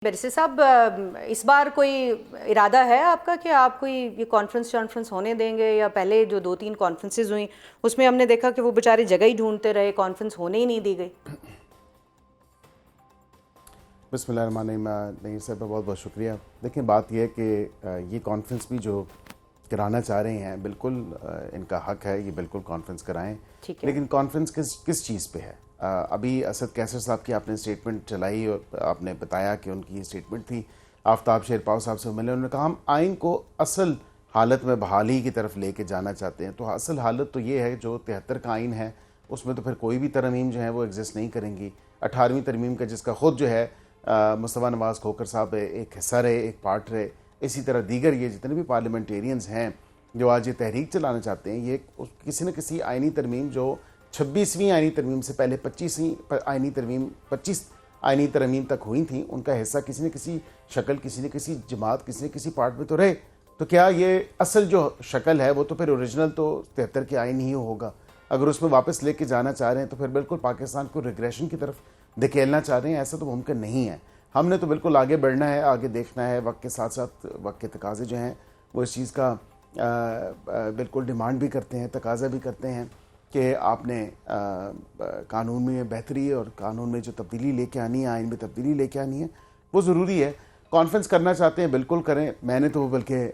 Barrister साहब, इस बार कोई इरादा है आपका कि आप कोई ये कॉन्फ्रेंस होने देंगे, या पहले जो 2-3 कॉन्फ्रेंसेज हुई उसमें हमने देखा कि वो बेचारे जगह ही ढूंढते रहे, कॉन्फ्रेंस होने ही नहीं दी गई। बिस्मिल्लाहिर्रहमानिर्रहीम। नईर साहब का बहुत बहुत शुक्रिया। देखिए, बात यह है कि ये कॉन्फ्रेंस भी जो कराना चाह रहे हैं, बिल्कुल इनका हक है, ये बिल्कुल कॉन्फ्रेंस कराएं, लेकिन कॉन्फ्रेंस किस चीज़ पे है? अभी असद कैसर साहब की आपने स्टेटमेंट चलाई और आपने बताया कि उनकी ये स्टेटमेंट थी। आफ्ताब शेरपाव साहब से मिले, उन्होंने कहा हम आइन को असल हालत में बहाली की तरफ लेके जाना चाहते हैं। तो असल हालत तो ये है, जो 73 का आइन है उसमें तो फिर कोई भी तरमीम जो है वो एग्जिस्ट नहीं करेंगी। 18वीं तरमीम का जिसका ख़ुद जो है मुस्तफ़ा नवाज़ खोकर साहब एक हिस्सा रहे, एक पार्ट रहे, इसी तरह दीगर ये जितने भी पार्लियामेंटेरियंस हैं जो आज ये तहरीक चलाना चाहते हैं, ये किसी न किसी आइनी तरमीम जो 26वीं आइनी तरमीम से पहले 25वीं आइनी तरमीम 25 आइनी तरमीम तक हुई थी, उनका हिस्सा किसी न किसी शक्ल, किसी न किसी जमात, किसी न किसी पार्ट में तो रहे। तो क्या ये असल जो शक्ल है वो तो फिर ओरिजिनल तो 73 के आइन ही होगा। अगर उसमें वापस लेके जाना चाह रहे हैं तो फिर बिल्कुल पाकिस्तान को रिग्रेशन की तरफ धकेलना चाह रहे हैं, ऐसा तो मुमकिन नहीं है। हमने तो बिल्कुल आगे बढ़ना है, आगे देखना है। वक्त के साथ साथ वक्त के तकाजे जो हैं वो इस चीज़ का बिल्कुल डिमांड भी करते हैं, तकाजा भी करते हैं कि आपने कानून में बेहतरी और कानून में जो तब्दीली लेके आनी है, आइन में तब्दीली लेके आनी है, वो ज़रूरी है। कॉन्फ्रेंस करना चाहते हैं, बिल्कुल करें। मैंने तो बल्कि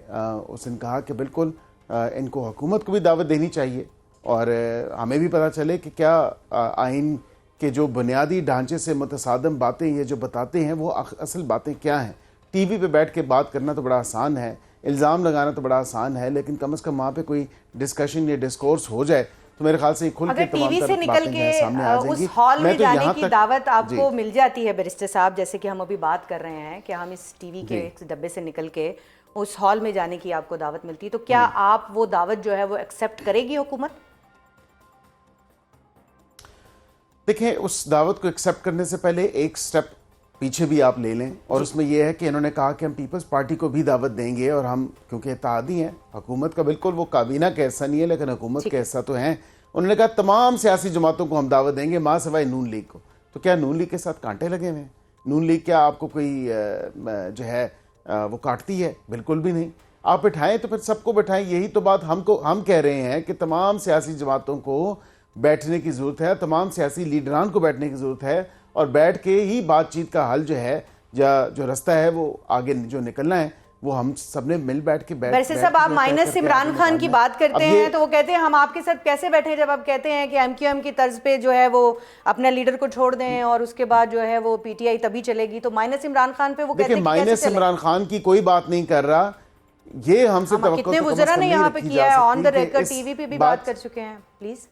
उस दिन कहा कि बिल्कुल इनको हुकूमत को भी दावत देनी चाहिए और हमें भी पता चले कि क्या आइन के जो बुनियादी ढांचे से मुतसादम बातें ये जो बताते हैं वो असल बातें क्या हैं। टीवी पे बैठ के बात करना तो बड़ा आसान है, इल्ज़ाम लगाना तो बड़ा आसान है, लेकिन कम से कम वहाँ पे कोई डिस्कशन या डिस्कोर्स हो जाए तो मेरे ख्याल से खुल के टीवी से निकल के उस हॉल में जाने की दावत आपको मिल जाती है बैरिस्टर साहब, जैसे कि हम अभी बात कर रहे हैं कि हम इस टीवी के डब्बे से निकल के उस हॉल में जाने की आपको दावत मिलती है, तो क्या आप वो दावत जो है वो एक्सेप्ट करेगी हुकूमत? देखें, उस दावत को एक्सेप्ट करने से पहले एक स्टेप पीछे भी आप ले लें, और उसमें यह है कि इन्होंने कहा कि हम पीपल्स पार्टी को भी दावत देंगे, और हम क्योंकि इत्तेहादी हैं, हुकूमत का बिल्कुल वो काबीना का हिस्सा नहीं है लेकिन हुकूमत का हिस्सा तो हैं। उन्होंने कहा तमाम सियासी जमातों को हम दावत देंगे माँ सिवाय नून लीग को। तो क्या नून लीग के साथ कांटे लगे हुए हैं? नून लीग क्या आपको कोई जो है वो काटती है? बिल्कुल भी नहीं। आप बिठाएं तो फिर सबको बिठाएं। यही तो बात हम कह रहे हैं कि तमाम सियासी जमातों को बैठने की ज़रूरत है, तमाम सियासी लीडरान को बैठने की ज़रूरत है, और बैठ के ही बातचीत का हल जो है या जो रास्ता है वो आगे जो निकलना है वो हम सबने मिल बैठ के बैरिस्टर साहब, आप माइनस इमरान खान की बात करते हैं तो वो कहते हैं हम आपके साथ कैसे बैठे, जब आप कहते हैं कि एमक्यूएम की तर्ज पे जो है वो अपने लीडर को छोड़ दें और उसके बाद जो है वो पीटीआई तभी चलेगी, तो माइनस इमरान खान पे वो कहते हैं माइनस इमरान खान की कोई बात नहीं कर रहा। ये हमसे कितने वज़रा ने यहाँ पे किया है, ऑन द रिकॉर्ड टीवी पे भी बात कर चुके हैं। प्लीज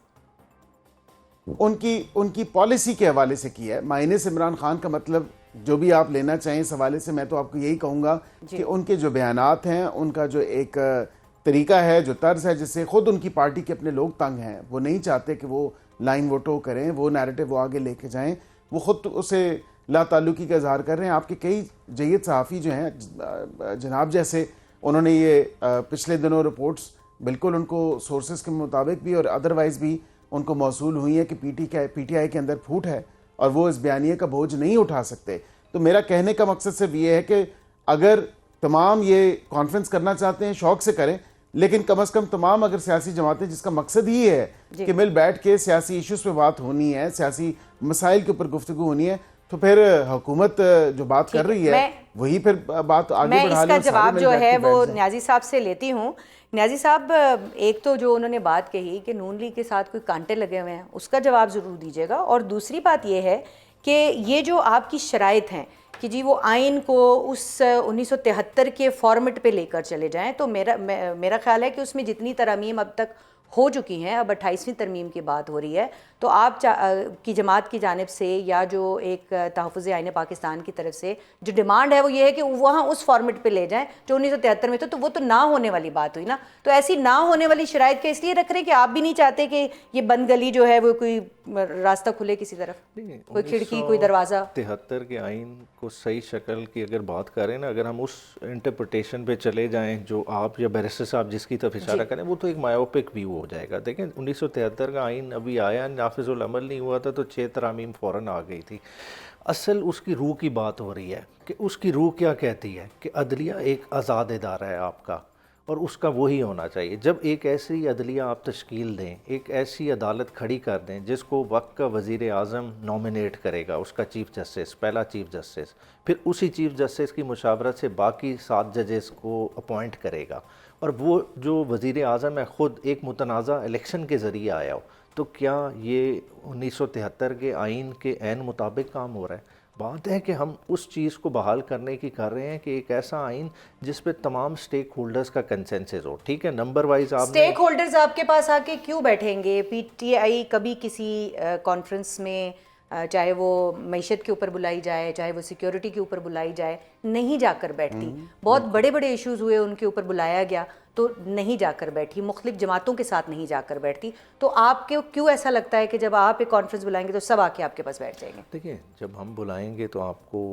उनकी पॉलिसी के हवाले से की है। माइनस इमरान खान का मतलब जो भी आप लेना चाहें इस हवाले से, मैं तो आपको यही कहूँगा कि उनके जो बयानात हैं, उनका जो एक तरीका है, जो तर्ज है, जिससे ख़ुद उनकी पार्टी के अपने लोग तंग हैं। वो नहीं चाहते कि वो लाइन वोटो करें, वो नैरेटिव वो आगे लेके जाएं, वो ख़ुद उसे लाताल्लुकी का इजहार कर रहे हैं। आपके कई जय्यद सहाफ़ी जो हैं जनाब जैसे, उन्होंने ये पिछले दिनों रिपोर्ट्स बिल्कुल उनको सोर्सेज के मुताबिक भी और अदरवाइज़ भी उनको मौसूल हुई है कि पीटीआई के अंदर फूट है और वो इस बयानिए का बोझ नहीं उठा सकते। तो मेरा कहने का मकसद सिर्फ ये है कि अगर तमाम ये कॉन्फ्रेंस करना चाहते हैं शौक से करें, लेकिन कम अज़ कम तमाम अगर सियासी जमातें जिसका मकसद ही है कि मिल बैठ के सियासी इश्यूज़ पे बात होनी है, सियासी मसाइल के ऊपर गुफ्तगू होनी है, तो फिर हुकूमत जो बात कर रही है वही फिर बात आगे बढ़ा ले। मैं इसका जवाब जो है वो न्याजी साहब से लेती हूँ। न्याजी साहब, एक तो जो उन्होंने बात कही कि नून लीग के साथ कोई कांटे लगे हुए हैं, उसका जवाब ज़रूर दीजिएगा। और दूसरी बात ये है कि ये जो आपकी शराइत हैं कि जी वो आइन को उस 1973 के फॉर्मेट पे लेकर चले जाएं, तो मेरा ख्याल है कि उसमें जितनी तरमीम अब तक हो चुकी हैं, अब 28वीं तरमीम की बात हो रही है, तो आप की जमात की जानिब से या जो एक तहफ़्फ़ुज़ आइन पाकिस्तान की तरफ से जो डिमांड है वो ये है कि वहाँ उस फॉर्मेट पे ले जाएं जो 1973 में तो वो तो ना होने वाली बात हुई ना। तो ऐसी ना होने वाली शराइत के इसलिए रख रहे हैं कि आप भी नहीं चाहते कि ये बंद गली जो है वो कोई रास्ता खुले किसी तरफ, कोई खिड़की, कोई दरवाज़ा। 73 के आइन को सही शक्ल की अगर बात करें ना, अगर हम उस इंटरप्रिटेशन पे चले जाएं जो आप या बैरिस्टर साहब जिसकी तरफ इशारा करें, वो तो एक मायोपिक व्यू ہو جائے گا. دیکھیں 1973 کا آئین ابھی آیا, نافذ العمل نہیں ہوا تھا تو 6 ترامیم فوراً آ گئی تھی. اصل اس کی روح کی بات ہو رہی ہے کہ اس کی روح کیا کہتی ہے کہ عدلیہ ایک آزاد ادارہ ہے آپ کا, اور اس کا وہی ہونا چاہیے. جب ایک ایسی عدلیہ آپ تشکیل دیں, ایک ایسی عدالت کھڑی کر دیں جس کو وقت کا وزیر اعظم نامنیٹ کرے گا, اس کا چیف جسٹس, پہلا چیف جسٹس, پھر اسی چیف جسٹس کی مشاورت سے باقی 7 ججز کو اپوائنٹ کرے گا, اور وہ جو وزیر اعظم ہے خود ایک متنازع الیکشن کے ذریعے آیا ہو, تو کیا یہ 1973 کے آئین کے عین مطابق کام ہو رہا ہے؟ بات ہے کہ ہم اس چیز کو بحال کرنے کی کر رہے ہیں کہ ایک ایسا آئین جس پہ تمام سٹیک ہولڈرز کا کنسنسس ہو. ٹھیک ہے, نمبر وائز آپ سٹیک ہولڈرز آپ کے پاس آ کے کیوں بیٹھیں گے؟ پی ٹی آئی کبھی کسی کانفرنس میں, چاہے وہ معیشت کے اوپر بلائی جائے, چاہے وہ سیکیورٹی کے اوپر بلائی جائے, نہیں جا کر بیٹھتی. بہت بڑے بڑے ایشوز ہوئے, ان کے اوپر بلایا گیا تو نہیں جا کر بیٹھی, مختلف جماعتوں کے ساتھ نہیں جا کر بیٹھتی. تو آپ کو کیوں ایسا لگتا ہے کہ جب آپ ایک کانفرنس بلائیں گے تو سب آ کے آپ کے پاس بیٹھ جائیں گے؟ دیکھیں, جب ہم بلائیں گے تو آپ کو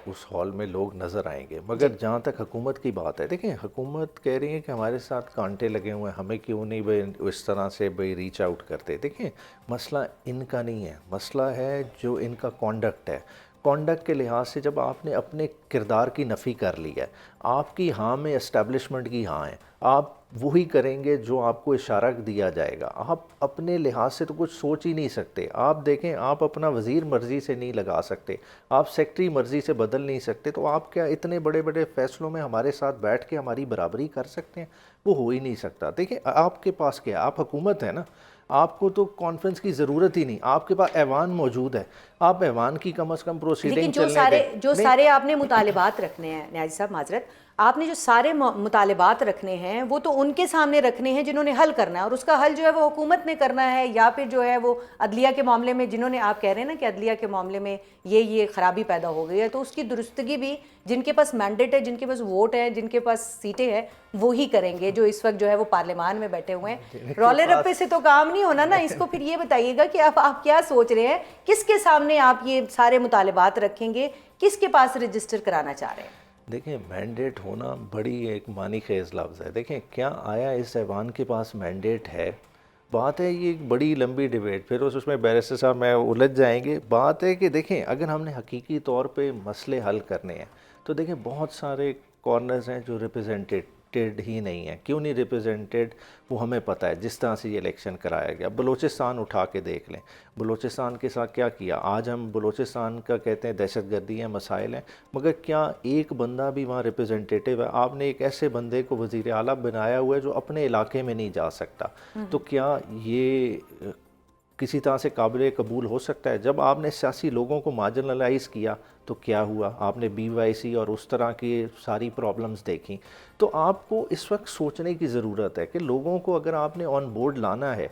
اس ہال میں لوگ نظر آئیں گے, مگر جہاں تک حکومت کی بات ہے, دیکھیں حکومت کہہ رہی ہے کہ ہمارے ساتھ کانٹے لگے ہوئے ہیں, ہمیں کیوں نہیں بھائی اس طرح سے بھائی ریچ آؤٹ کرتے. دیکھیں مسئلہ ان کا نہیں ہے, مسئلہ ہے جو ان کا کانڈکٹ ہے. کانڈکٹ کے لحاظ سے جب آپ نے اپنے کردار کی نفی کر لی ہے, آپ کی ہاں میں اسٹیبلشمنٹ کی ہاں ہے, آپ وہی کریں گے جو آپ کو اشارہ دیا جائے گا. آپ اپنے لحاظ سے تو کچھ سوچ ہی نہیں سکتے. آپ دیکھیں, آپ اپنا وزیر مرضی سے نہیں لگا سکتے, آپ سیکٹری مرضی سے بدل نہیں سکتے, تو آپ کیا اتنے بڑے بڑے فیصلوں میں ہمارے ساتھ بیٹھ کے ہماری برابری کر سکتے ہیں؟ وہ ہو ہی نہیں سکتا. دیکھیں آپ کے پاس کیا ہے, آپ حکومت ہے نا, آپ کو تو کانفرنس کی ضرورت ہی نہیں, آپ کے پاس ایوان موجود ہے, آپ ایوان کی کم از کم پروسیڈنگ لیکن چلنے دیں. جو سارے آپ نے مطالبات رکھنے ہیں نیازی صاحب, معذرت, آپ نے جو سارے مطالبات رکھنے ہیں وہ تو ان کے سامنے رکھنے ہیں جنہوں نے حل کرنا ہے, اور اس کا حل جو ہے وہ حکومت نے کرنا ہے, یا پھر جو ہے وہ عدلیہ کے معاملے میں جنہوں نے, آپ کہہ رہے ہیں نا کہ عدلیہ کے معاملے میں یہ خرابی پیدا ہو گئی ہے, تو اس کی درستگی بھی جن کے پاس مینڈیٹ ہے, جن کے پاس ووٹ ہے, جن کے پاس سیٹیں ہیں, وہی کریں گے جو اس وقت جو ہے وہ پارلیمان میں بیٹھے ہوئے ہیں. رولے رپے سے تو کام نہیں ہونا نا. اس کو پھر یہ بتائیے گا کہ اب آپ کیا سوچ رہے ہیں, کس کے سامنے آپ یہ سارے مطالبات رکھیں گے, کس کے پاس رجسٹر کرانا چاہ رہے ہیں؟ دیکھیں مینڈیٹ ہونا بڑی ایک معنی خیز لفظ ہے. دیکھیں کیا آیا اس ایوان کے پاس مینڈیٹ ہے؟ بات ہے یہ ایک بڑی لمبی ڈیبیٹ, پھر اس میں بیرسٹر صاحب میں الجھ جائیں گے. بات ہے کہ دیکھیں اگر ہم نے حقیقی طور پہ مسئلے حل کرنے ہیں تو دیکھیں بہت سارے کارنرز ہیں جو ریپرزینٹیڈ ہی نہیں ہیں. کیوں نہیں ریپرزینٹیڈ وہ ہمیں پتہ ہے, جس طرح سے یہ الیکشن کرایا گیا. بلوچستان اٹھا کے دیکھ لیں, بلوچستان کے ساتھ کیا کیا. آج ہم بلوچستان کا کہتے ہیں دہشت گردی ہیں, مسائل ہیں, مگر کیا ایک بندہ بھی وہاں ریپرزینٹیٹیو ہے؟ آپ نے ایک ایسے بندے کو وزیر اعلیٰ بنایا ہوا ہے جو اپنے علاقے میں نہیں جا سکتا. تو کیا یہ کسی طرح سے قابل قبول ہو سکتا ہے؟ جب آپ نے سیاسی لوگوں کو مارجنلائز کیا تو کیا ہوا؟ آپ نے بی وائی سی اور اس طرح کی ساری پرابلمز دیکھیں. تو آپ کو اس وقت سوچنے کی ضرورت ہے کہ لوگوں کو اگر آپ نے آن بورڈ لانا ہے